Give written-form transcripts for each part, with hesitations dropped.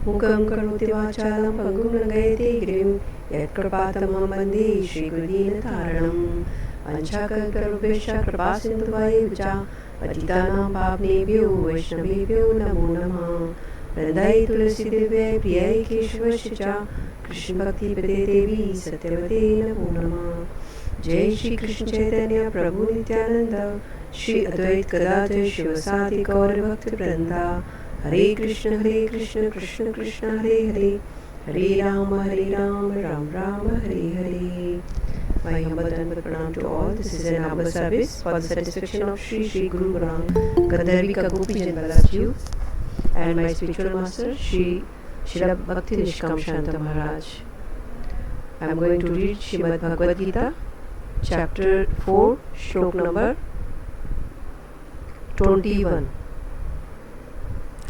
मुखं करोति वाचालं पङ्गुं लङ्घयति गिरिं यत्कृपातमहं वन्दे श्रीगुरुदीनतारणं वञ्चाकल्पतरुभ्यश्च कृपासिन्धुभ्यश्च पतितानां पावनेभ्यो वैष्णवेभ्यो नमो नमः। वृन्दायै तुलसीदेव्यै प्रियै केशवस्य च कृष्णभक्तिपदे देवी सत्यवते नमो नमः। जय श्री कृष्ण चैतन्य प्रभु नित्यानंद श्री अद्वैत गदाधर शिवसादि गौर भक्त वृंदा। हरे कृष्ण कृष्ण कृष्ण हरे हरे, हरे Ram Ram Ram Hare Hare. My humble and pranam to all. This is an humble service for the satisfaction of Sri Guru Ram Gandharvika Gopijan Vallabhji and my spiritual master Sri Srila Bhakti Nishkam Shanta Maharaj. I am going to read Srimad Bhagavad Gita, chapter 4, shlok number 21.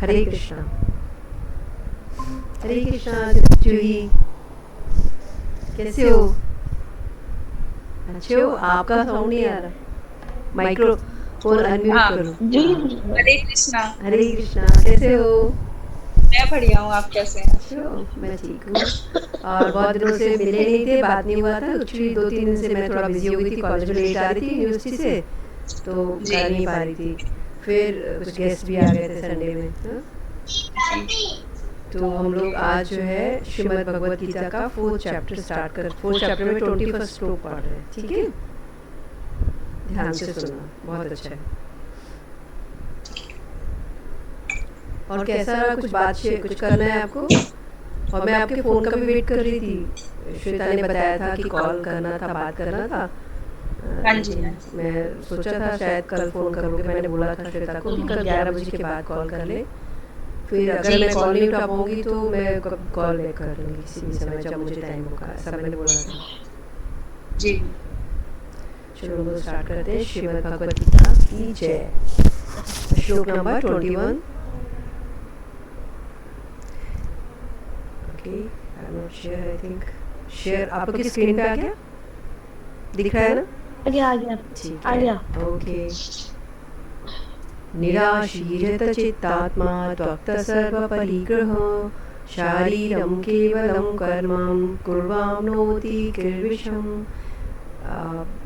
Hare Krishna. हरे कृष्णा जूही, कैसे हो? अच्छे हो? आपका sound नहीं आ रहा, microphone unmute करो जी। हरे कृष्णा। हरे कृष्णा, कैसे हो? मैं बढ़िया हूँ, आप कैसे हैं? अच्छे हो? मैं ठीक हूँ। और बहुत दिनों से मिले नहीं थे, बात नहीं हुआ था। एक्चुअली 2-3 दिन से मैं थोड़ा बिजी हो गई थी, कॉलेज में लेट आ रही थी यूनिवर्सिटी से, तो कर नहीं पा रही थी। फिर कुछ गेस्ट भी आ गए थे संडे में, तो हम लोग आज जो है श्रीमद् भगवद गीता का 4th चैप्टर स्टार्ट कर 4th चैप्टर में 21st श्लोक पढ़ रहे हैं, ठीक है? ध्यान से सुनना, बहुत अच्छा है। और कैसा रहा? कुछ बात कुछ करना है आपको? और मैं आपके फ़ोन का भी वेट कर रही थी, श्वेता ने बताया था कि कॉल करना था, बात करना था। हाँ जी। मैं सोचा था शायद कल फ़ोन करोगे, मैंने बोला था श्वेता को कि कल 11 बजे के बाद कॉल कर ले। फिर अगर मैं कॉल नहीं उठा पाऊंगी तो मैं कॉल बैक कर लूँगी किसी भी समय जब मुझे टाइम होगा, ऐसा मैंने बोला था जी। चलो हम लोग स्टार्ट करते हैं। श्रीमद् भगवद गीता की जय। श्लोक number 21। Okay, I am not sure, I think share आपकी स्क्रीन पे आ गया, दिख रहा है ना? आ गया ठीक आ गया। ओके। निराशीर्यत चित्तात्मा त्वक्त सर्वपरिग्रह शारीरं केवलं कर्मं कुर्वाप्नोति किल्बिषम्।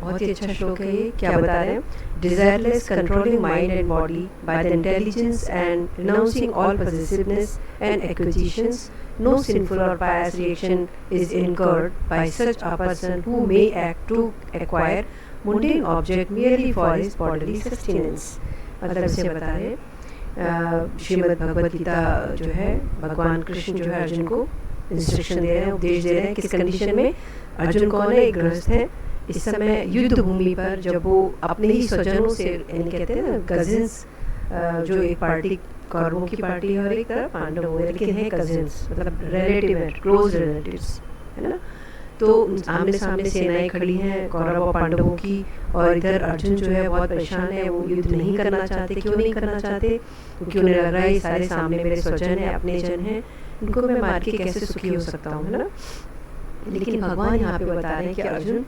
बहुत ही अच्छा श्लोक है ये। क्या बता रहे हैं? Desireless controlling mind and body by the intelligence and renouncing all possessiveness and acquisitions, no sinful or pious reaction is incurred by such a person who may act to acquire mundane object merely for his bodily sustenance। मतलब से बता रहे श्रीमद् भगवद गीता जो है, भगवान कृष्ण जो है अर्जुन को इंस्ट्रक्शन दे रहे हैं, उपदेश दे रहे हैं। किस कंडीशन में? अर्जुन कौन है? एक गृहस्थ है। इस समय युद्ध भूमि पर जब वो अपने ही स्वजनों से, यानी कहते हैं ना कजिन्स, जो एक पार्टी कौरवों की पार्टी है और एक तरफ पांडवों, लेकिन है कजिन्स, मतलब रिलेटिव है, क्लोज रिलेटिव्स, है ना? तो आमने सामने सेनाएं खड़ी हैं कौरव और पांडवों की, और इधर अर्जुन जो है बहुत परेशान है, वो युद्ध नहीं करना चाहते। क्यों नहीं करना चाहते? क्योंकि उन्हें लग रहा है ये सारे सामने मेरे स्वजन हैं, अपने जन हैं, इनको मैं मार के कैसे सुखी हो सकता हूँ, है ना? लेकिन भगवान यहाँ पे बता रहे हैं कि अर्जुन,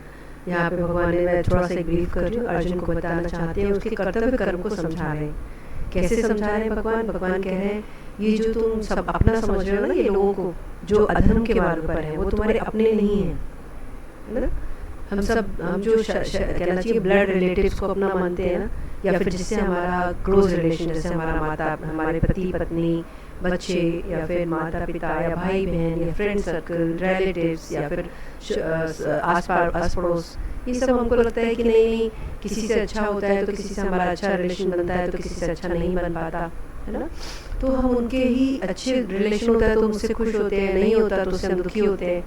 यहाँ पे भगवान ने, मैं थोड़ा सा ब्रीफ कर रही हूँ, अर्जुन को बताना चाहते हैं, उसके कर्तव्य कर्म को समझा रहे हैं। कैसे समझा रहे हैं भगवान? भगवान कह रहे हैं ये जो तुम सब अपना समझ रहे हो ना, ये लोगों को जो अधर्म के मार्ग पर है, वो तुम्हारे अपने नहीं हैं, है ना? हम जो कहना चाहिए ब्लड रिलेटिव्स को अपना मानते हैं ना, या फिर जिससे हमारा क्लोज रिलेशन, जैसे हमारे पति पत्नी, बच्चे, या फिर माता पिता, या भाई बहन, या फ्रेंड सर्कल, रिलेटिव्स, या फिर आस पड़ोस, ये सब हमको लगता है कि नहीं, किसी से अच्छा होता है तो किसी से हमारा अच्छा रिलेशन बनता है, तो किसी से अच्छा नहीं बन पाता, है ना? तो हम उनके ही अच्छे रिलेशन होता है तो उनसे खुश होते हैं, नहीं होता तो उससे हम दुखी होते हैं,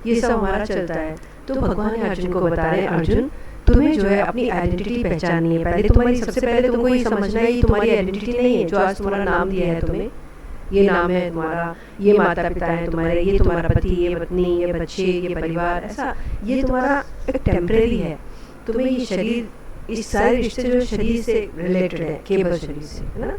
ये सब हमारा चलता है। तो भगवान अर्जुन को बता रहे हैं, अर्जुन तुम्हें जो है अपनी आइडेंटिटी पहचाननी है। पहले तुम्हारी, सबसे पहले तुमको ये समझना है ये तुम्हारी आइडेंटिटी नहीं है। जो आज तुम्हारा नाम दिया है तुम्हें, ये नाम है तुम्हारा, ये माता पिता है तुम्हारे, ये तुम्हारा पति, ये पत्नी, ये बच्चे, ये परिवार, ऐसा ये तुम्हारा एक टेम्परेरी है। तुम्हें ये शरीर, इस सारे रिश्ते जो शरीर से रिलेटेड है, केवल शरीर से, है ना?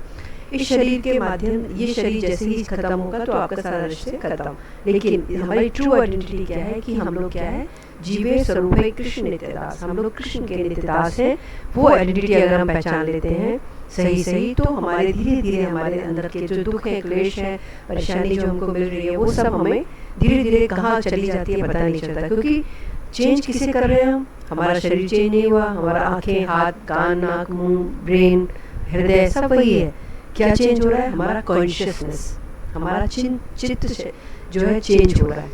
इस शरीर के माध्यम, ये शरीर जैसे ही खत्म होगा तो आपका सारा रिश्ते खत्म। लेकिन हमारी ट्रू आइडेंटिटी क्या है कि हम लोग क्या है? जीवे स्वरूप है कृष्ण नित्यदास, हम लोग कृष्ण के नित्यदास हैं। वो आइडेंटिटी अगर हम पहचान लेते हैं सही सही, तो हमारे धीरे धीरे हमारे अंदर के जो दुख है, क्लेश है, परेशानी जो हमको मिल रही है, वो सब हमें धीरे धीरे कहाँ चली जाती है पता नहीं चलता। क्योंकि चेंज किसे कर रहे हैं हम? हमारा शरीर चेंज नहीं हुआ, हमारा आंखें, हाथ, कान, नाक, मुंह, ब्रेन, हृदय सब वही है। क्या चेंज हो रहा है? हमारा कॉन्शियसनेस, हमारा चित्त जो है चेंज हो रहा है,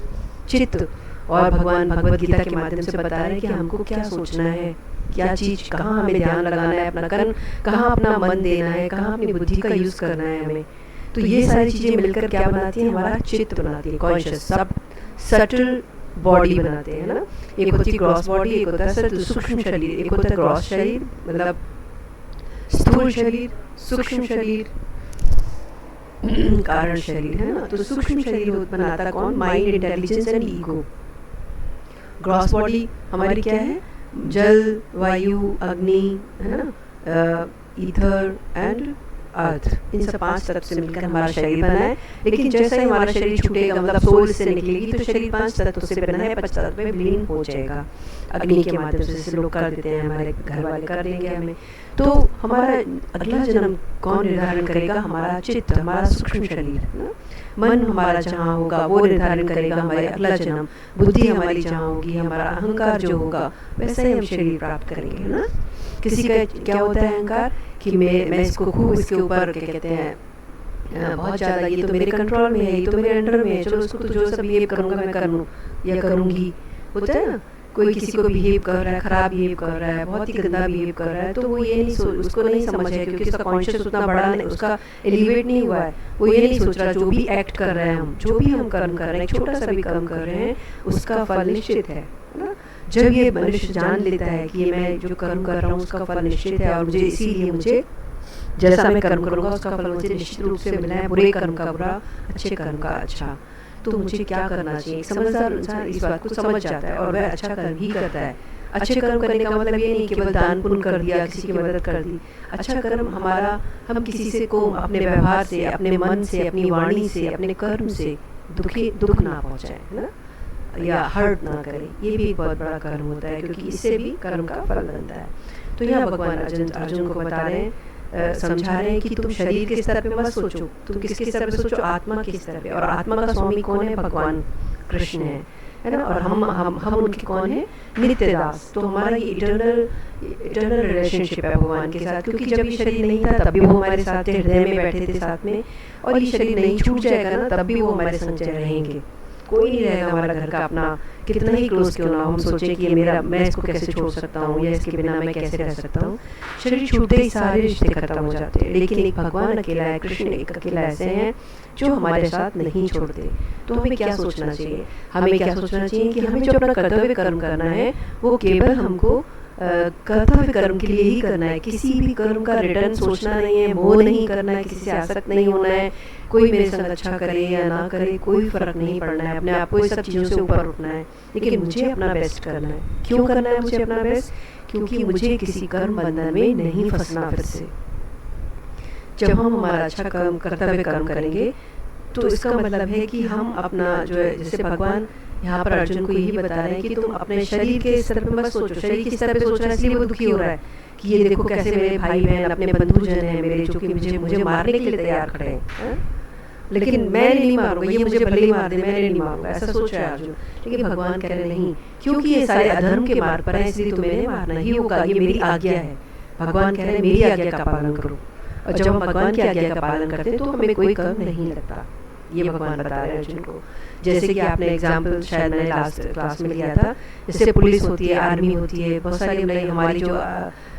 चित्त। और भगवान भगवत गीता के माध्यम से बता रहे हैं कि हमको क्या सोचना है, क्या चीज़, कहाँ हमें ध्यान लगाना है, अपना कर्म कहाँ अपना मन देना है, कहाँ अपनी बुद्धि का यूज़ करना है हमें। तो ये सारी चीज़ें मिलकर क्या बनाती हैं? हमारा चित्त बनाती है, कॉन्शियस, सब सटल बॉडी बनाते हैं ना। एक होती है ग्रॉस बॉडी, एक होता है सूक्ष्म शरीर। एक होता है ग्रॉस शरीर मतलब स्थूल शरीर, सूक्ष्म शरीर, कारण शरीर, है ना। तो सूक्ष्म शरीर बनाता कौन? Mind, intelligence and ego. Gross body हमारी क्या है? जल, वायु, अग्नि, है ना, ईथर एंड अर्थ, इन सब 5 तत्व से मिलकर हमारा शरीर बना है। लेकिन जैसा ही हमारा शरीर छूटेगा, मतलब सोल से निकलेगी, तो शरीर 5 तत्व से बना है, 5 तत्व में विलीन हो जाएगा अग्नि के माध्यम से। जैसे लोग कर देते हैं, हमारे घर वाले कर देंगे हमें। तो हमारा अगला जन्म कौन निर्धारण करेगा? हमारा चित्त, हमारा सूक्ष्म शरीर ना। मन हमारा जहाँ होगा वो निर्धारण करेगा हमारे अगला जन्म। बुद्धि हमारी जहाँ होगी, हमारा अहंकार जो होगा, वैसे ही हम शरीर प्राप्त करेंगे, है ना। किसी का क्या होता है अहंकार कि मैं इसको खूब, इसके ऊपर क्या कहते हैं, बहुत ज़्यादा, ये तो मेरे कंट्रोल में है, ये तो मेरे अंडर में है, चलो उसको तो जो सब बिहेव करूँगा मैं कर लूँ या करूँगी। होता है ना, कोई किसी को बिहेव कर रहा है, ख़राब बिहेव कर रहा है, बहुत ही गंदा बिहेव कर रहा है, तो वो ये नहीं उसको नहीं समझ है, क्योंकि उसका कॉन्शियस उतना बड़ा नहीं, उसका एलिवेट नहीं हुआ है। वो ये नहीं सोच रहा जो भी एक्ट कर रहे हैं हम, जो भी हम कर्म कर रहे हैं, छोटा सा भी कर्म कर रहे हैं, उसका फल निश्चित है ना। जब ये मनुष्य जान लेता है कि ये मैं जो कर्म कर रहा हूँ उसका फल निश्चित है, और मुझे इसीलिए मुझे जैसा मैं कर्म करूँगा उसका फल मुझे निश्चित रूप से मिलना है, बुरे कर्म का बुरा, अच्छे कर्म का अच्छा, तो मुझे क्या करना चाहिए। समझदार इंसान इस बात को समझ जाता है और वह अच्छा कर्म ही करता है। अच्छे कर्म करने का मतलब ये नहीं केवल दान पुण्य कर दिया, किसी की मदद कर दी। अच्छा कर्म हमारा, हम किसी से को अपने व्यवहार से, अपने मन से, अपनी वाणी से, अपने कर्म से दुख ना पहुँचाए, है ना, या हर्ट ना करें। ये भी एक बहुत बड़ा कर्म होता है, क्योंकि इससे भी कर्म का फल बनता है। तो यहाँ भगवान अर्जुन को बता रहे हैं, समझा रहे हैं कि तुम शरीर के स्तर पे मत सोचो, तुम किसके स्तर पे सोचो? आत्मा के स्तर पे। और आत्मा का स्वामी कौन है? भगवान कृष्ण है ना। और हम उनके कौन है? नित्य दास। तो हमारा ये इटर्नल रिलेशनशिप है भगवान के साथ, क्योंकि जब ये शरीर नहीं था तब भी वो हमारे साथ थे, हृदय में बैठे थे साथ में, और ये शरीर नहीं छूट जाएगा ना तब भी वो हमारे संग रहेंगे। कोई नहीं रहेगा हमारा घर का अपना, कितना ही क्लोज क्यों ना हम सोचे कि ये मेरा, मैं इसको कैसे छोड़ सकता हूँ या इसके बिना मैं कैसे रह सकता हूँ। शरीर छूटते ही सारे रिश्ते खत्म हो जाते हैं। लेकिन एक भगवान अकेला है, कृष्ण एक अकेला ऐसे हैं जो हमारे साथ नहीं छोड़ते। तो हमें क्या सोचना चाहिए? हमें क्या सोचना चाहिए कि हमें जो अपना कर्तव्य कर्म करना है वो केवल हमको कर्तव्य कर्म के लिए ही करना है। किसी भी कर्म का रिटर्न सोचना नहीं है, मोह नहीं करना है, किसी से आसक्त नहीं होना है। कोई मेरे संग अच्छा करे या ना करे कोई फर्क नहीं पड़ना है, अपने आप को सब चीज़ों से ऊपर उठना है, लेकिन मुझे अपना बेस्ट करना है। क्यों करना है मुझे अपना बेस्ट? क्योंकि मुझे किसी कर्म बंधन में नहीं फंसना फिर से। जब हम हमारा अच्छा कर्म, कर्तव्य कर्म करेंगे तो इसका मतलब है कि हम अपना जो है, जैसे भगवान यहाँ पर अर्जुन को यही बता रहे हैं कि तुम अपने शरीर के स्तर पे मत सोचो। शरीर के स्तर पे सोच रहा है इसलिए वो दुखी हो रहा है कि ये देखो कैसे मेरे भाई बहन, अपने बंधुजन हैं मेरे, जो कि मुझे मारने के लिए तैयार खड़े हैं, लेकिन मैं नहीं मारूंगा, ये मुझे भले ही मार दे, मैं नहीं मारूंगा, ऐसा सोच रहा है अर्जुन। लेकिन भगवान कह रहे नहीं, क्योंकि ये सारे अधर्म के मार्ग पर है इसलिए तुम्हें नहीं मारना ही होगा, ये मेरी आज्ञा है। भगवान कह रहे हैं मेरी आज्ञा का पालन करो, और जब हम भगवान की आज्ञा का पालन करते हैं तो हमें कोई कर्म नहीं लगता। ये भगवान बता रहे हैं अर्जुन को। जैसे कि आपने एग्जाम्पल शायद मैंने लास्ट क्लास में लिया था, जैसे पुलिस होती है, आर्मी होती है, बहुत सारी हमारी जो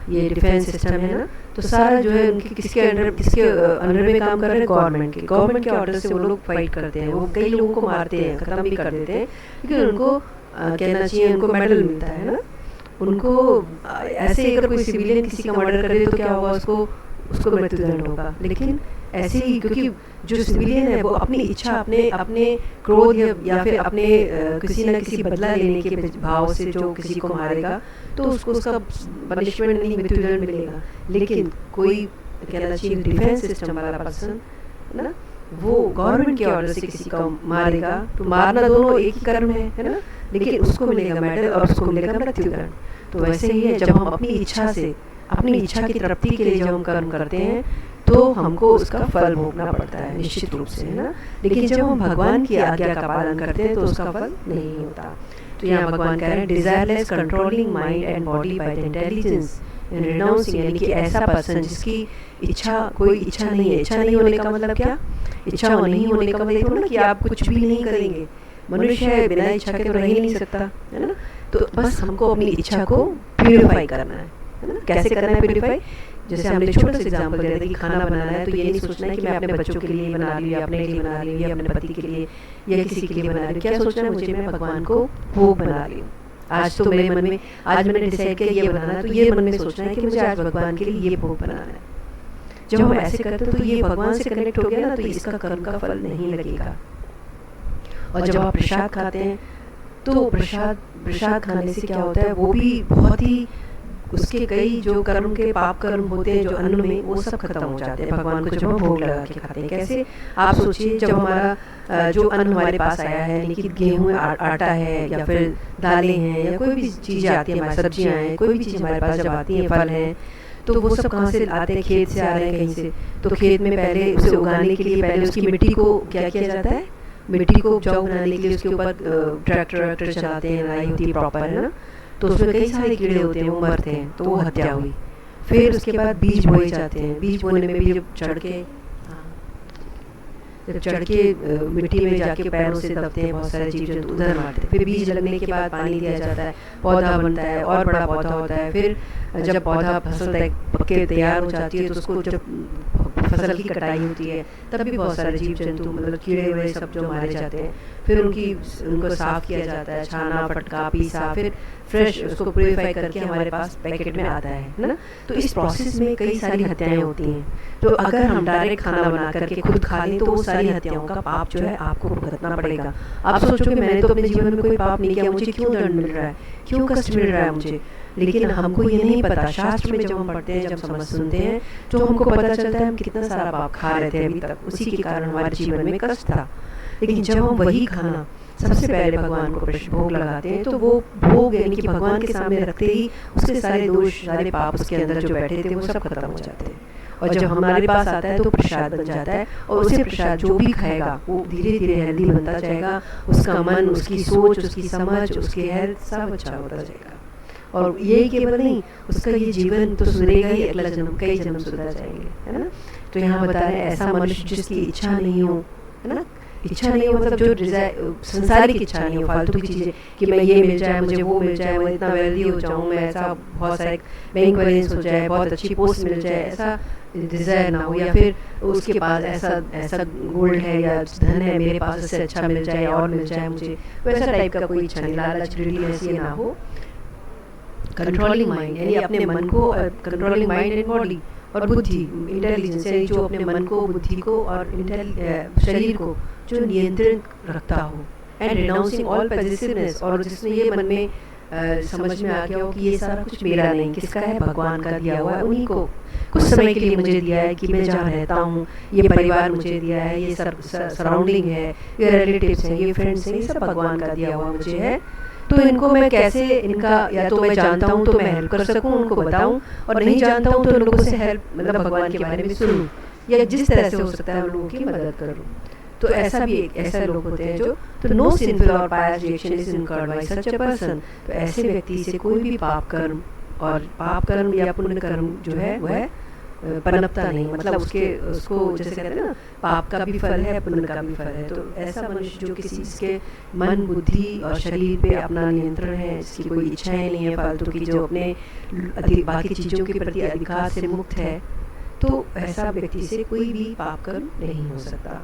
ये डिफेंस सिस्टम है ना, तो सारा जो है उनकी किसके अंडर में काम कर रहे हैं? गवर्नमेंट के ऑर्डर से वो लोग फाइट करते हैं। वो कई लोगों को मारते हैं, खत्म भी कर देते हैं, लेकिन उनको कहना चाहिए उनको मेडल मिलता है ना। उनको ऐसे अगर कोई सिविलियन किसी का मर्डर करे तो क्या होगा? उसको मृत्युदंड होगा। लेकिन ऐसे ही, क्योंकि जो सिविलियन है वो अपनी इच्छा, अपने क्रोध या फिर अपने किसी न किसी बदला लेने के भाव से जो किसी को मारेगा तो उसको उसका पनिशमेंट नहीं, मृत्युदंड मिलेगा। लेकिन कोई कहना चाहिए डिफेंस सिस्टम वाला पर्सन ना, वो गवर्नमेंट के ऑर्डर से किसी को मारेगा तो मारना दोनों एक ही कर्म है ना, लेकिन उसको मिलेगा मेडल और उसको मिलेगा मृत्युदंड। तो वैसे ही है, जब हम अपनी इच्छा से अपनी इच्छा की तृप्ति के लिए जब हम कर्म करते हैं तो हमको उसका फल भोगना पड़ता है निश्चित रूप से, है ना। लेकिन जब हम भगवान की आज्ञा का पालन करते हैं तो उसका फल नहीं होता। तो यहाँ भगवान कह रहे हैं desireless controlling mind and body by the intelligence and renouncing, यानी कि ऐसा पर्सन जिसकी इच्छा, कोई इच्छा नहीं है। इच्छा नहीं होने का मतलब क्या? इच्छा नहीं होने का मतलब थोड़ा ना कि आप कुछ भी नहीं करेंगे। मनुष्य है बिना इच्छा के तो रह ही नहीं सकता, है ना। तो बस हमको अपनी इच्छा को प्यूरिफाई करना है ना। कैसे करना है प्यूरिफाई? जैसे हमने छोटा सा एग्जांपल दे रहे थे कि खाना बनाना है तो ये नहीं सोचना है कि मैं अपने बच्चों के लिए बना रही हूँ या अपने लिए बना रही हूँ या अपने पति के लिए या किसी के लिए बना रही हूँ। क्या सोचना है? मुझे मैं भगवान को भोग बना रही हूँ। आज तो मेरे मन में, आज मैंने डिसाइड किया ये बनाना है, तो ये मन में सोचना है कि मुझे आज भगवान के लिए ये भोग बनाना है। जब हम ऐसे करते हैं तो ये भगवान से कनेक्ट हो गया ना, तो इसका कर्म का फल नहीं लगेगा। और जब आप प्रसाद खाते हैं तो प्रसाद खाने से क्या होता है, वो भी बहुत ही उसके कई जो कर्म के पाप कर्म होते हैं जो अन्न में, वो सब खत्म हो जाते हैं भगवान को जब हम भोग लगा के खाते हैं। कैसे? आप सोचिए, जब हमारा जो अन्न हमारे पास आया है, यानी कि गेहूँ आटा है या फिर दालें हैं या कोई भी चीज़ें आती हैं, हमारी सब्जियाँ हैं, कोई भी चीज़ हमारे पास जब आती हैं, फल हैं, तो वो सब कहाँ से आते हैं? खेत से आ रहे हैं कहीं से। तो खेत में पहले उसे उगाने के लिए पहले उसकी मिट्टी को क्या किया जाता है? मिट्टी को उपजाऊ बनाने के लिए उसके ऊपर ट्रैक्टर चलाते हैं, लड़ाई होती है प्रॉपर, है ना। तो उसमें कई सारे कीड़े होते हैं, वो मरते हैं, तो वो हत्या हुई। फिर उसके बाद बीज बोए जाते हैं। बीज बोने में भी जब चढ़ के मिट्टी में जाके पैरों से दबते हैं बहुत सारे जीव जंतु, उधर मारते हैं। फिर बीज लगने के बाद पानी दिया जाता है, पौधा बनता है और बड़ा पौधा होता है। फिर जब पौधा फसल पक के तैयार हो जाती है तो उसको जब फसल की कटाई होती है तब भी बहुत सारे जीव जंतु, मतलब कीड़े वे सब जो मारे जाते हैं। फिर उनको साफ़ किया जाता है, छाना, फटका, पीसा, फिर फ्रेश उसको प्योरीफाई करके हमारे पास पैकेट में आता है ना। तो इस प्रोसेस में कई सारी हत्याएं होती हैं। तो अगर हम डायरेक्ट खाना बना करके खुद खा लें तो वो सारी हत्याओं का पाप जो है आपको भुगतना पड़ेगा। आप सोचोगे मैंने तो अपने जीवन में कोई पाप नहीं किया, मुझे क्यों दंड मिल रहा है, क्यों कष्ट मिल रहा है मुझे? लेकिन हमको ये नहीं पता। शास्त्र में जब हम पढ़ते हैं, जब समझ सुनते हैं, तो हमको पता चलता है हम कितना सारा पाप खा रहे थे अभी तक, उसी के कारण हमारे जीवन में कष्ट था। लेकिन जब हम वही खाना सबसे पहले भगवान को भोग लगाते हैं तो वो भोग यानी कि भगवान के सामने रखते ही उसके सारे दोष, सारे पाप उसके अंदर जो बैठे थे वो सब खत्म हो जाते हैं। और जब हमारे पास आता है तो प्रसाद बन जाता है, और उसे प्रसाद जो भी खाएगा वो धीरे धीरे हेल्दी बनता जाएगा। उसका मन, उसकी सोच, उसकी समझ, उसकी हेल्थ सब अच्छा होता जाएगा। और ये केवल नहीं, उसका ये जीवन तो सुधरेगा ही, अगला जन्म कई जन्म सुधर जाएंगे, है ना। तो यहाँ बता रहे हैं ऐसा मनुष्य जिसकी इच्छा नहीं हो, है ना। इच्छा नहीं हो मतलब जो संसारिक इच्छा नहीं हो, फालतू की चीज़ें कि मैं ये मिल जाए, मुझे वो मिल जाए, मैं इतना वेल्दी हो जाऊँ, मैं ऐसा बहुत सारे बैंक बैलेंस हो जाए, बहुत अच्छी पोस्ट मिल जाए, ऐसा डिज़ायर ना हो। या फिर उसके पास ऐसा गोल्ड है या धन है मेरे पास, उससे अच्छा मिल जाए और मिल जाए मुझे, वैसा टाइप का कोई इच्छा नहीं। लालच, ग्रीडीनेस ये ना हो। कंट्रोलिंग माइंड यानी अपने मन को, कंट्रोलिंग माइंड एंड बॉडी और बुद्धि, इंटेलिजेंस यानी जो अपने मन को, बुद्धि को और शरीर को जो नियंत्रण रखता हो। एंड रिनाउंसिंग ऑल पॉजिटिवनेस, और जिसमें ये मन में समझ में आ गया हो कि ये सारा कुछ मेरा नहीं, किसका है? भगवान का दिया हुआ है। उन्हीं को कुछ समय के लिए मुझे दिया है कि मैं जहाँ रहता हूँ, ये परिवार मुझे दिया है, ये सराउंडिंग है, ये रिलेटिव्स हैं, ये फ्रेंड्स हैं, ये सब भगवान का दिया हुआ मुझे है। तो इनको मैं कैसे, इनका या तो मैं जानता हूँ तो मैं हेल्प कर सकूँ, उनको बताऊँ, और नहीं जानता हूँ तो लोगों से हेल्प, मतलब भगवान के बारे में सुनूँ, या जिस तरह से हो सकता है लोगों की मदद करूँ। तो ऐसा भी ऐसा लोग होते हैं जो, तो no sinful or pious reaction is incurred by such a person. तो ऐसे व्यक्ति से कोई भी पाप कर्म या पुण्य कर्म जो है वह पनपता नहीं, मतलब उसको जैसे कहते हैं ना, पाप का भी फल है, पुण्य का भी फल है। तो ऐसा मनुष्य जो किसी जिसके मन, बुद्धि और शरीर पे अपना नियंत्रण है, जिसकी कोई इच्छाएं नहीं है फालतू की, जो अपने बाकी चीज़ों के प्रति अधिकार से मुक्त है, तो ऐसा व्यक्ति से कोई भी पाप कर्म नहीं हो सकता।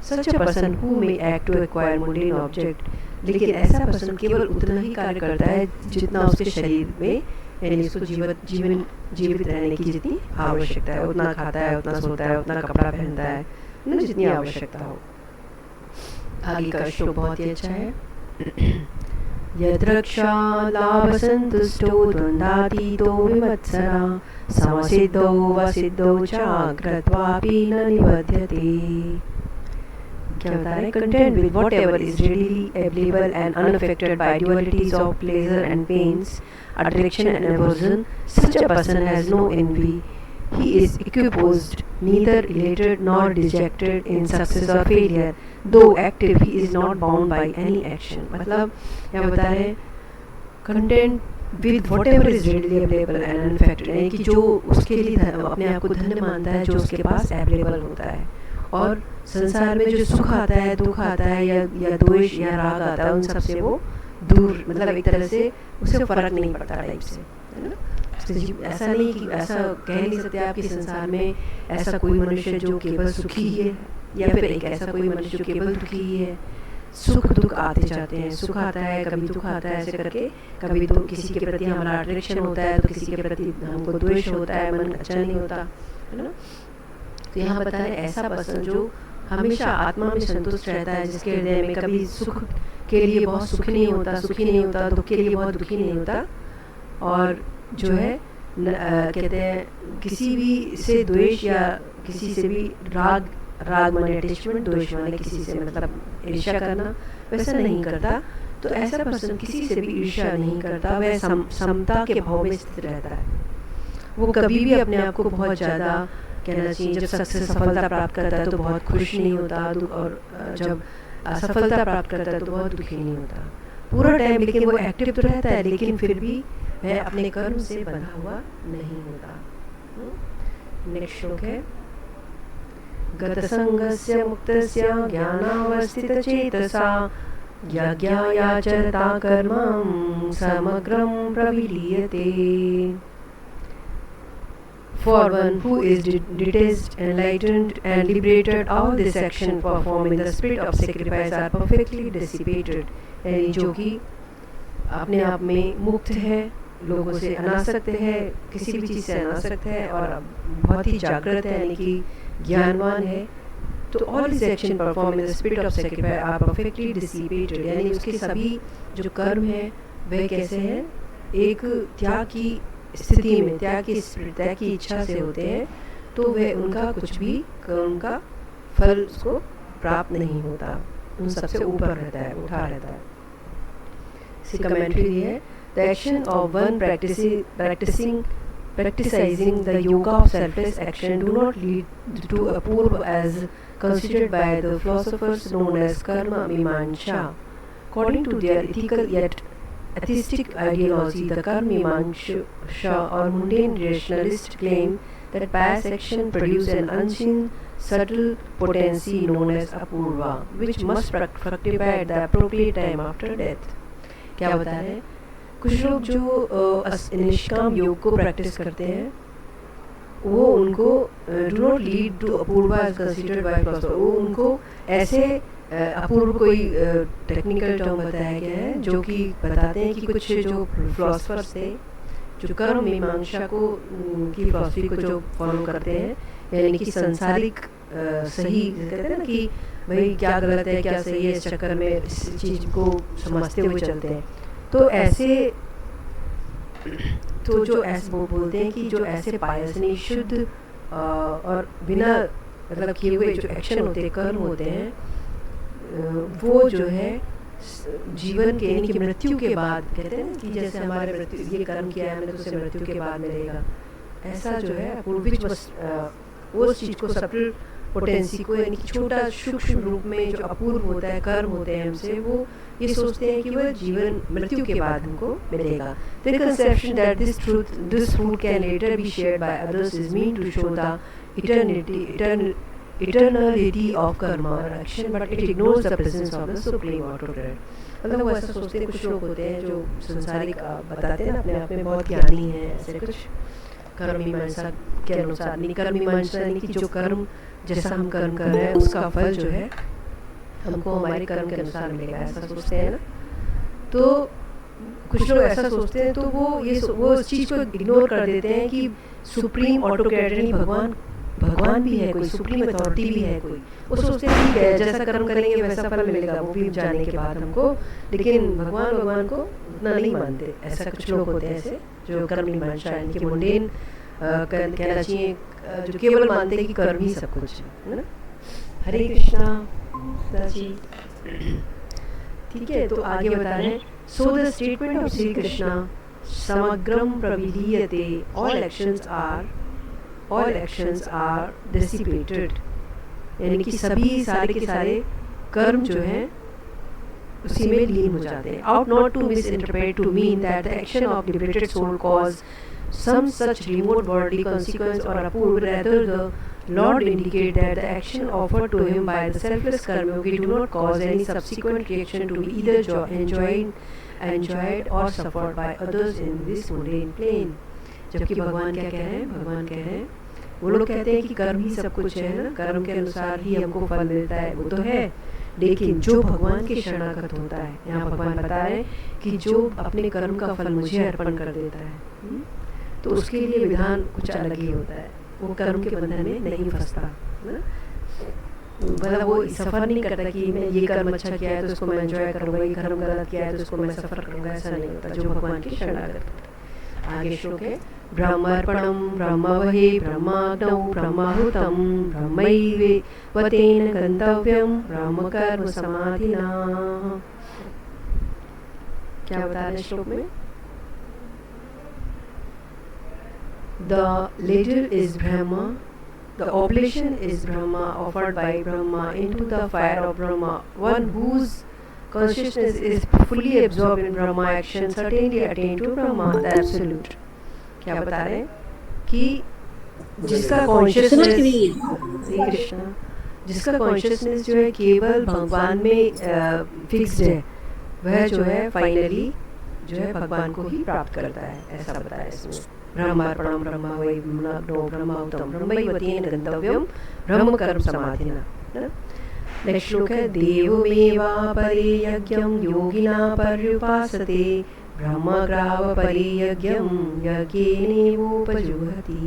Such a person who may act to acquire mundane object, लेकिन ऐसा पर्सन केवल उतना ही कार्य करता है जितना उसके शरीर में, यानी उसको जीवित रहने की जितनी आवश्यकता है, उतना खाता है, उतना सोता है, उतना कपड़ा पहनता है ना, जितनी आवश्यकता हो। आगे का श्लोक बहुत ही अच्छा है। यद्रक्षा लाभ संतुष्टो द्वंद्वातीतो विमत्सरा समसिद्धौ वसिद्धौ च कृत्वापि न निबध्यते। क्या बता रहे हैं, content with what ever is readily available and unaffected by dualities of pleasure and pains, attraction and aversion, such a person has no envy. He is equiposed, neither elated nor dejected in success or failure. Though active, he is not bound by any action. मतलब क्या बता रहे हैं, content with what ever is readily available and unaffected, यानी कि जो उसके लिए अपने आप को धन्य मानता है, जो उसके पास अवेलेबल होता है, और संसार में जो सुख आता है, दुख आता है, या द्वेष या राग आता है, उन सब से वो दूर, मतलब एक तरह से उसे फर्क नहीं पड़ता टाइप से, है ना। ऐसा नहीं कि ऐसा कह नहीं सकते आप कि संसार में ऐसा कोई मनुष्य जो केवल सुखी ही है, या फिर एक ऐसा कोई मनुष्य जो केवल दुखी ही है। सुख दुख आते जाते हैं, सुख आता है, कभी दुख आता है, ऐसे करके कभी तो किसी के प्रति हमारा अट्रैक्शन होता है, तो किसी के प्रति हमको द्वेष होता है, मन अच्छा नहीं होता, है ना। तो यहाँ बता रहे ऐसा पर्सन जो हमेशा आत्मा में संतुष्ट रहता है, जिसके हृदय में कभी सुख के लिए बहुत सुखी नहीं होता, दुख के लिए बहुत दुखी नहीं होता, और जो है कहते हैं किसी भी से द्वेष या किसी से भी राग माने अटैचमेंट, द्वेष माने किसी से मतलब ईर्ष्या करना, वैसा नहीं करता। तो ऐसा पर्सन किसी से भी ईर्ष्या नहीं करता, वह समता के भाव में स्थित रहता है। वो कभी भी अपने आप को बहुत ज़्यादा कहना चाहिए, जब सफलता प्राप्त करता है तो बहुत खुश नहीं होता, और जब असफलता प्राप्त करता है तो बहुत दुखी नहीं होता पूरा टाइम। लेकिन वो एक्टिव तो रहता है, लेकिन फिर भी वह अपने कर्म से बंधा हुआ नहीं होता। नेक्स्ट श्लोक है, गतसंगस्य मुक्तस्य ज्ञानावस्थितचेतसा यज्ञायाचरता कर्मं समग्रं प्रविलीयते। For one who is detached, enlightened and liberated, all this action performed in the spirit of sacrifice are perfectly dissipated. यानी जो कि अपने आप में मुक्त है, लोगों से अनासक्त है, किसी भी चीज़ से अनासक्त है, और बहुत ही जागृत है, यानी कि ज्ञानवान है। तो all this action perform in the spirit of sacrifice are perfectly dissipated, यानी उसके सभी जो कर्म है वह कैसे हैं, एक त्याग की स्थिति में, त्याग की इच्छा से होते हैं, तो वह उनका कुछ भी कर्म का फल उसको प्राप्त नहीं होता, उन सबसे ऊपर रहता है, उठा रहता है। इसी कमेंट्री है, the action of one practicing the yoga of selfless action do not lead to apurva as considered by the philosophers known as karma mimamsa. According to their ethical yet atheistic ideology, the karma mimamsa or mundane rationalists claim that pious action produces an unseen subtle potency known as apurva, which must fructify at the appropriate time after death. क्या बता रहे हैं, कुछ लोग जो निष्काम योग को प्रैक्टिस करते हैं, वो उनको do not lead to apurva as considered by philosopher, वो उनको ऐसे अपूर्व कोई टेक्निकल टर्म बताया गया है, जो कि बताते हैं कि कुछ जो फिलोसफर्स थे, जो कर्म मीमांसा को की फिलोसफी को जो फॉलो करते हैं, यानी कि सांसारिक सही कहते हैं ना कि भाई क्या गलत है क्या सही है, इस चक्कर में इस चीज़ को समझते हुए चलते हैं। तो ऐसे जो ऐसे वो बोलते हैं कि जो ऐसे पायस नहीं शुद्ध और बिना मतलब किए हुए जो एक्शन होते हैं, कर्म होते हैं, वो जो है जीवन के यानी कि मृत्यु के बाद, कहते हैं ना कि जैसे हमारे मृत्यु ये कर्म किया है हमने तो उसे मृत्यु के बाद मिलेगा, ऐसा जो है उस चीज़ को सटल पोटेंसी को यानी कि छोटा सूक्ष्म रूप में जो अपूर्व होता है, कर्म होते हैं हमसे, वो ये सोचते हैं कि वह जीवन मृत्यु के बाद हमको मिलेगा। The conception that this fruit can later be shared by others is meant to show the eternality of karma or action, but it ignores the presence of the supreme autocrat. मतलब वो ऐसा सोचते हैं, कुछ लोग होते हैं जो संसारिक बताते हैं ना अपने आप में बहुत ज्ञानी हैं, ऐसे कुछ कर्म मीमांसा के अनुसार नहीं, कर्म मीमांसा यानी कि जो कर्म जैसा हम कर्म कर रहे हैं उसका फल जो है हमको हमारे कर्म के अनुसार मिलेगा, ऐसा सोचते हैं ना। तो कुछ लोग ऐसा सोचते हैं, तो वो उस चीज़ को इग्नोर कर देते हैं कि सुप्रीम ऑटोक्रेट यानी भगवान भी है कोई, सुप्रीम अथॉरिटी भी है कोई। वो सोचते हैं ठीक है जैसा कर्म करेंगे वैसा फल मिलेगा, वो भी जाने के बाद हमको, लेकिन भगवान को उतना नहीं मानते। ऐसा कुछ लोग होते हैं ऐसे जो कर्म नहीं मानता है, इनके मुंडेन कहना चाहिए, जो केवल मानते हैं कि कर्म ही सब कुछ है ना। हरे कृष्णा। जी ठीक है, तो आगे बता रहे हैं, so the statement of Shri Krishna समग्रम प्रविलीयते, ऑल एक्शंस आर डिसिपेटेड, यानी कि सभी सारे के सारे कर्म जो हैं उसी में लीन हो जाते हैं. Ought not to misinterpret to mean that the action of liberated soul cause some such remote worldly consequence or approve, rather the Lord indicate that the action offered to him by the selfless karmayogi do not cause any subsequent reaction to be either enjoyed or suffered by others in this mundane plane. जबकि भगवान क्या कह रहे हैं? भगवान कह रहे हैं, वो लोग कहते हैं कि कर्म ही सब कुछ है ना, कर्म के अनुसार ही हमको फल मिलता है, वो तो है, लेकिन जो भगवान के शरणागत होता है, यहाँ भगवान बता रहे हैं कि जो अपने कर्म का फल मुझे अर्पण कर देता है, तो उसके लिए विधान कुछ अलग ही होता है. वो कर्म के बंधन में नहीं फंसता ना, मतलब वो सफ़र नहीं करता कि मैं ये कर्म अच्छा किया है तो उसको मैं एंजॉय करूँगा, ये कर्म गलत किया है तो उसको मैं सफ़र करूँगा, ऐसा नहीं होता जो भगवान के शरणागत होता है. आगे श्लोक है, ब्रह्मार्पणम ब्रह्मवहे ब्रह्माग्नौ ब्रह्माहुतम ब्रह्मैवेवतेन गंतव्यम ब्रह्मकर्म समाधिना. क्या बता रहे श्लोक में? The latter is Brahma, the oblation is Brahma, offered by Brahma into the fire of Brahma. One whose consciousness is fully absorbed in Brahma action certainly attain to Brahma, the absolute. क्या बता रहे हैं कि जिसका consciousness, Shri Krishna, जिसका consciousness जो है केवल भगवान में फिक्स्ड है, वह जो है फाइनली जो है भगवान को ही प्राप्त करता है, ऐसा बताया इसमें. ब्रह्मार्पणम ब्रह्मवै ब्रह्माहुतम ब्रह्मैवेवतेन गंतव्यम ब्रह्मकर्म समाधिना. नेक्स्ट श्लोक है, देवमेवापरे यज्ञं योगिना पर्युपासते ब्रह्मग्रावपरे यज्ञं यज्ञेनैवोपजुह्वति.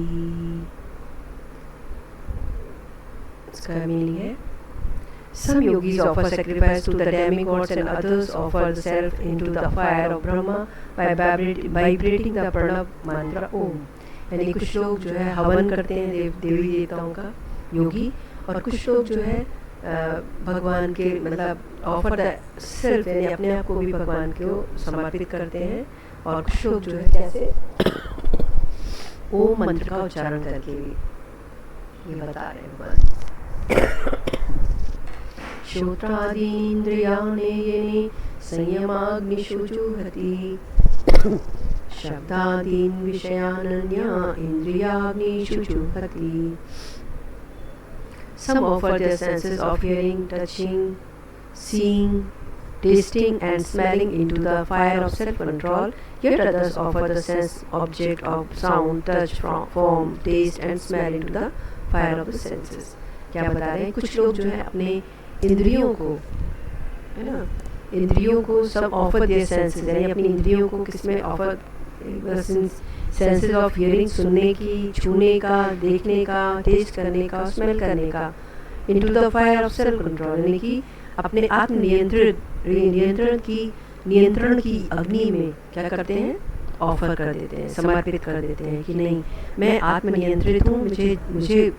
इसका मीनिंग है, some yogis offer sacrifice to the demigods and others offer the self into the fire of Brahma by vibrating the pranab mantra Om. यानी कुछ लोग जो है हवन करते हैं देवी देवताओं का, योगी, और कुछ लोग जो है भगवान के मतलब ऑफर द सेल्फ, यानी अपने आप को भी भगवान को समर्पित करते हैं, और कुछ लोग जो है कैसे ओम मंत्र का उच्चारण करके भी, ये बता रहे हैं भगवान. श्रोत्रादीन्द्रियाणेयने संयमाग्निषु जुह्वति शब्दादीन् विषयानन्या इन्द्रियाग्निषु जुह्वति. Some offer their senses of hearing, touching, seeing, tasting and smelling into the fire of self-control, yet others offer the sense object of sound, touch, form, taste and smell into the fire of the senses. क्या बता रहे हैं? कुछ लोग जो है अपने इंद्रियों को, है ना, इंद्रियों को सब ऑफर देयर सेंसेस, यानी अपनी इंद्रियों को किसमें ऑफर, सेंसेस ऑफ हियरिंग, सुनने की, छूने का, देखने का, टेस्ट करने का, स्मेल करने का, into the fire of self control, यानी कि अपने आत्म नियंत्रण की अग्नि में क्या करते हैं? ऑफर कर देते हैं, समर्पित कर देते हैं कि नहीं, मैं आत्मनियंत्रित हूँ, मुझे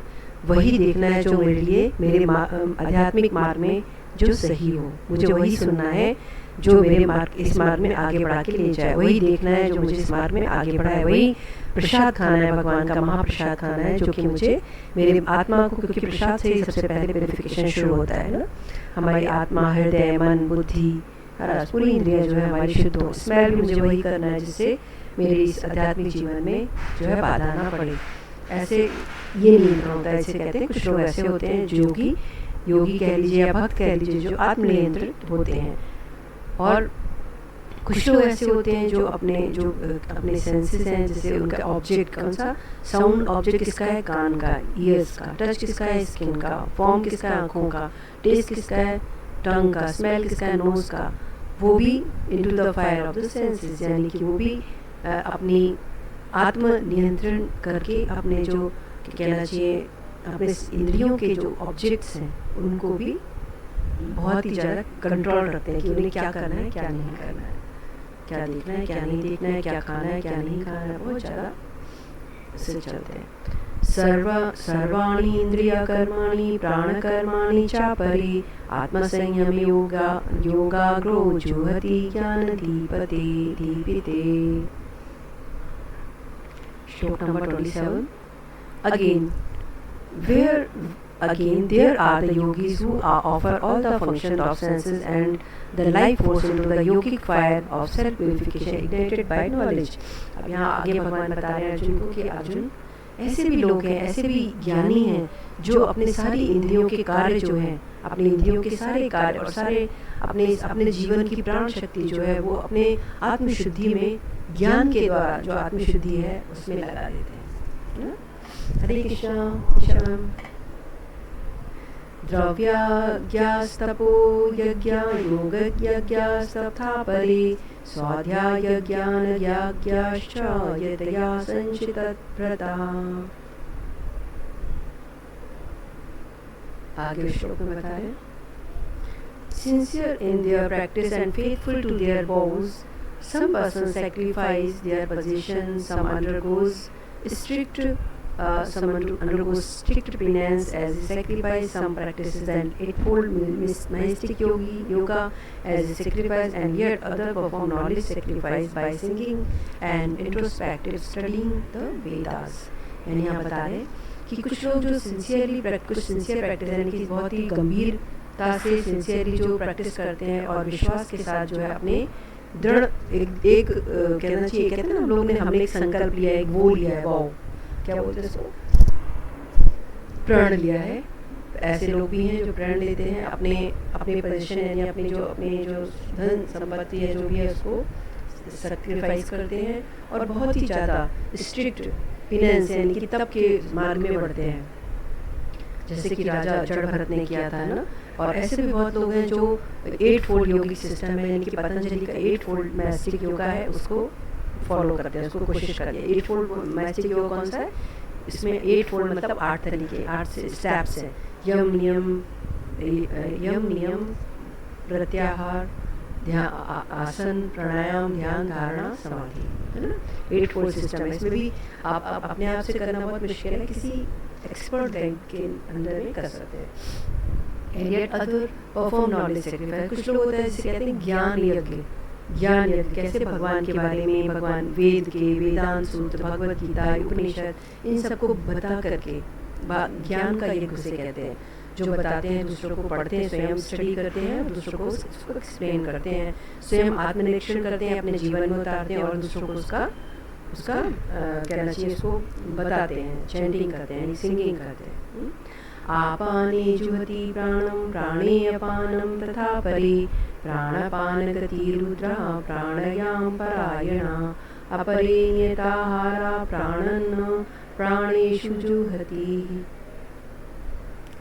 वही देखना है जो मेरे लिए मेरे आध्यात्मिक मार्ग में जो सही हो, मुझे वही सुनना है जो मेरे इस मार्ग में आगे बढ़ा के ले जाए, वही देखना है जो मुझे इस मार्ग में आगे बढ़ाए, वही प्रसाद खाना है, भगवान का महाप्रसाद खाना है जो कि मुझे मेरे आत्मा को, क्योंकि प्रसाद से ही सबसे पहले प्यूरिफिकेशन शुरू होता है ना, हमारी आत्मा, हृदय, मन, बुद्धि, पूरी इंद्रियाँ जो है हमारी शुद्ध हो. स्मेल भी मुझे वही करना है जिससे मेरे इस आध्यात्मिक जीवन में जो है बाधा ना पड़े. ऐसे ये नियंत्रण होता है, इसे कहते हैं. कुछ लोग ऐसे होते हैं जो योगी कह लीजिए या भक्त कह लीजिए, जो आत्मनियंत्रित होते हैं, और कुछ लोग ऐसे होते हैं जो अपने सेंसेस हैं, जैसे उनका ऑब्जेक्ट कौन सा, साउंड ऑब्जेक्ट किसका है? कान का, ईयर्स का, टच किसका है? स्किन का, फॉर्म किसका है? आँखों का, टेस्ट किसका है? टंग का, स्मेल किसका है? नोज का, वो भी into the fire of the senses, यानी कि वो भी अपनी आत्म नियंत्रण करके अपने जो कहना चाहिए अपने इंद्रियों के जो ऑब्जेक्ट्स हैं उनको भी बहुत ही ज़्यादा कंट्रोल रखते हैं कि उन्हें क्या करना है, क्या नहीं करना है, क्या देखना है, क्या नहीं देखना है, क्या खाना है, क्या नहीं खाना है, बहुत ज़्यादा से चलते हैं. सर्वाणि इन्द्रियकर्माणि प्राणकर्माणि चापरे आत्मसंयमे योगाग्रो जुहति ज्ञानदीपते दीपिते. Shloka number 27. Again, there are the yogis who offer all the functions of senses and the life force into the yogic fire of self-purification ignited by knowledge. अब यहाँ आगे भगवान बता रहे हैं अर्जुन को कि अर्जुन, ऐसे भी लोग हैं, ऐसे भी ज्ञानी हैं जो अपने सारी इंद्रियों के कार्य जो हैं, अपने इंद्रियों के सारे कार्य और सारे अपने जीवन की प्राण शक्ति जो है वो अपने आत्मशुद्धि में ज्ञान के द्वारा जो आत्मशुद्धि है उसमें लगा देते हैं. हरे कृष्णा. कृष्ण. द्रव्याज्ञास्तपो यज्ञा योगयज्ञास्तथा परे स्वाध्यायज्ञानयज्ञाश्च यतया संचितव्रताः. आगे श्लोक में बताएं. Sincere in their practice and faithful to their vows, some persons sacrifice their possessions, some undergoes strict penance as a sacrifice, some practices an eightfold mystic yoga as a sacrifice, and yet other perform knowledge sacrifice by singing and introspective studying the Vedas. यानी यहाँ बता रहे कि कुछ लोग जो sincere practice यानी कि बहुत ही गंभीरता से सिंसियरली जो प्रैक्टिस करते हैं और विश्वास के साथ जो है अपने दृढ़ एक कहना चाहिए, कहते हैं ना हम लोग ने हमने एक संकल्प लिया है, एक वो लिया है, वाव क्या बोलते हैं इसको, प्रण लिया है. ऐसे लोग भी हैं जो प्रण लेते हैं अपने पोजीशन यानी अपनी जो धन संपत्ति है जो भी है उसको सैक्रिफाइस करते हैं और बहुत ही ज़्यादा स्ट्रिक्ट पिनेंस यानी कि तप के मार्ग में बढ़ते हैं, जैसे कि राजा जड़ भरत ने किया था ना. और ऐसे भी बहुत लोग हैं जो 8 फोल्ड योगिक सिस्टम है यानी कि पतंजलि का 8 फोल्ड मैस्टिक योगा है उसको फॉलो करते हैं, उसको कोशिश करते हैं. 8 फोल्ड मैस्टिक योगा कौन सा है? इसमें 8 फोल्ड मतलब 8 तरीके 8 स्टेप्स हैं. यम नियम प्रत्याहार आसन प्राणायाम ध्यान धारणा समाधि, है ना. 8 फोल्ड सिस्टम है. इसमें भी आप अपने आप से करना बहुत मुश्किल है, किसी एक्सपर्ट गाइड के अंदर में कर सकते हैं. And yet other perform knowledge sacrifice. कुछ लोग होते हैं जिसे कहते हैं ज्ञान यज्ञ, कैसे भगवान के बारे में, भगवान वेद के वेदांत सूत्र, भगवत गीता, उपनिषद, इन सबको बता करके ज्ञान का यज्ञ उसे कहते हैं, जो बताते हैं, दूसरों को पढ़ते हैं, स्वयं स्टडी करते हैं, दूसरों को उसको एक्सप्लेन करते हैं, स्वयं आत्मनिरीक्षण करते हैं, अपने जीवन में उतारते हैं और दूसरों को उसका कहना चाहिए उसको बताते हैं, चैंटिंग करते हैं, सिंगिंग करते हैं. आपाने जुहति प्राणं प्राणे अपानं तथा परे प्राणपान गति रुद्रा प्राणायाम परायणा अपरे नियताहारा प्राणन् प्राणेषु जुहति.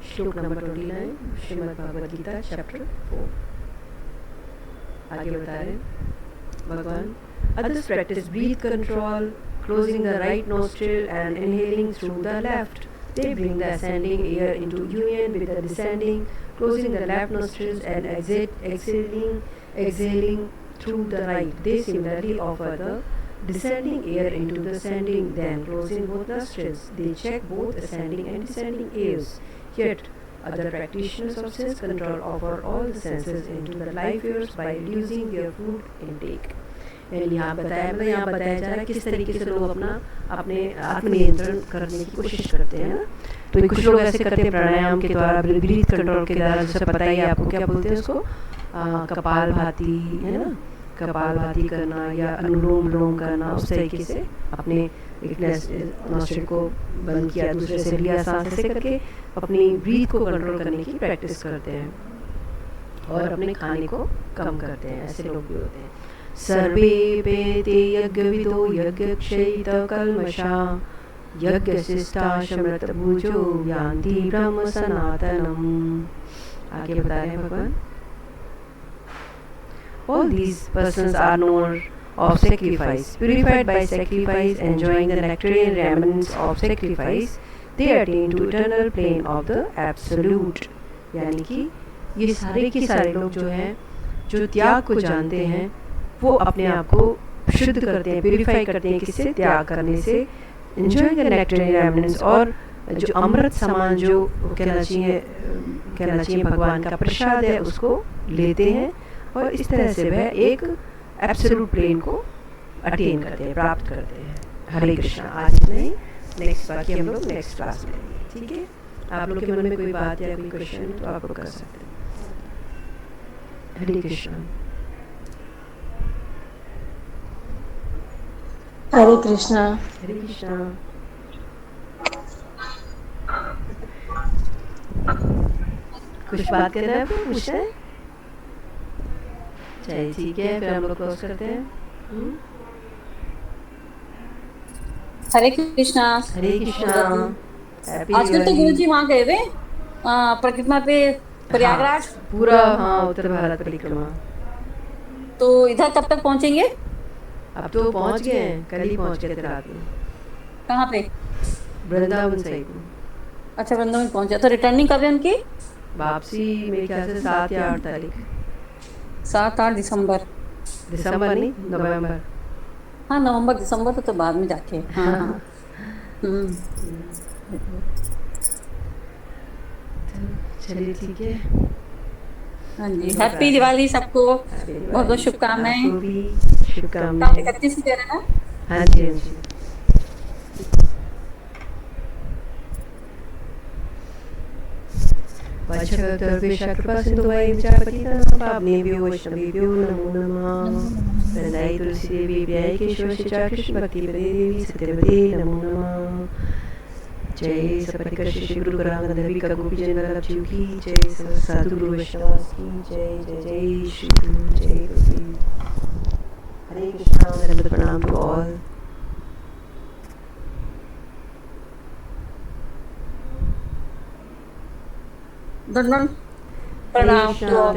श्लोक नंबर 29 श्रीमद् भगवद गीता चैप्टर 4. आगे बता रहे भगवान. Others practice breath control, closing the right nostril and inhaling through the left. They bring the ascending air into union with the descending, closing the left nostrils and exhaling through the right. They similarly offer the descending air into the ascending, then closing both nostrils. They check both ascending and descending airs. Yet other practitioners of sense control offer all the senses into the life airs by reducing their food intake. यहाँ बताया जा रहा है किस तरीके से लोग अपने आत्मनियंत्रण करने की कोशिश करते हैं ना. तो कुछ लोग ऐसे करते हैं प्राणायाम के द्वारा, ब्रीथ कंट्रोल के द्वारा, जैसे पता ही है आपको क्या बोलते हैं उसको, कपालभाति, है ना, कपालभाति करना या अनुलोम विलोम करना. उस तरीके से अपने एक नॉस्ट्रिल को बंद किया, दूसरे से लिया सांस, ऐसे करके अपनी ब्रीथ को कंट्रोल करने की प्रैक्टिस करते हैं और अपने खाने को कम करते हैं. ऐसे लोग भी होते हैं. सर्वे पेते यज्ञविदो यज्ञक्षयितकल्मषा यज्ञशिष्टाशमृतभुजो यान्ति ब्रह्म सनातनम्. आगे बता रहे हैं भगवान. All these persons are known of sacrifice, purified by sacrifice, enjoying the nectarian remnants of sacrifice, they attain to eternal plane of the absolute. यानी कि ये सारे के सारे लोग जो हैं, जो त्याग को जानते हैं, वो अपने आप को शुद्ध करते हैं, प्यूरिफाई करते हैं. किससे? त्याग करने से, enjoying the nectarine remnants, और जो अमृत समान जो कहना चाहिए भगवान का प्रसाद है उसको लेते हैं, और इस तरह से वह एक एब्सोल्यूट प्लेन को अटेन करते हैं, प्राप्त करते हैं। हरे कृष्णा। आज इतना ही, नेक्स्ट बाकी हम लोग नेक्स्ट क्लास में लेंगे, ठीक है। आप लोग के मन में कोई बात या कोई क्वेश्चन है तो आप लोग कर सकते हैं। हरे कृष्णा। हरे कृष्णा। हरे कृष्णा। कुछ बात करना है, आपको पूछना है? चलिए ठीक है, फिर हम लोग क्लोज करते हैं। हरे कृष्णा। हरे कृष्णा। आजकल तो गुरु जी वहाँ गए हुए परिक्रमा पे, प्रयागराज। हाँ, पूरा हाँ उत्तर भारत परिक्रमा। तो इधर कब तक पहुँचेंगे? अब तो पहुँच गए हैं, कल ही पहुँच गए थे रात में। कहाँ पे? वृंदावन साइड में। अच्छा, वृंदावन पहुँचे। तो रिटर्निंग कब है उनकी? वापसी मेरे ख्याल से 7 या 8 तारीख। 7-8 दिसंबर। दिसंबर नहीं, नवंबर। हाँ, नवंबर दिसंबर तो बाद में जाके। हाँ। चलिए ठीक है। हाँ जी, हैप्पी दिवाली सबको। बहुत बहुत शुभकामनाएं। आपको भी शुभकामनाएं। 31 कह रहे हैं ना? हाँ जी, हाँ जी। कृपासिन्धुवैश्चपतितनां वैष्णवेभ्यो नमो नमः। वृन्दाई तुलसी देवी व्याय केशवशिचा कृष्ण भक्ति देवी सत्यवते नमो नमः। जय सपरिकर श्री गुरु गंधर्वी का गोपी जन वल्लभ जीव की जय, साधु गुरु वैष्णवास की जय। जय जय श्री गुरु, जय गुरु। हरे कृष्णा। दंडवत प्रणाम टू ऑल। दंडवत प्रणाम टू ऑल।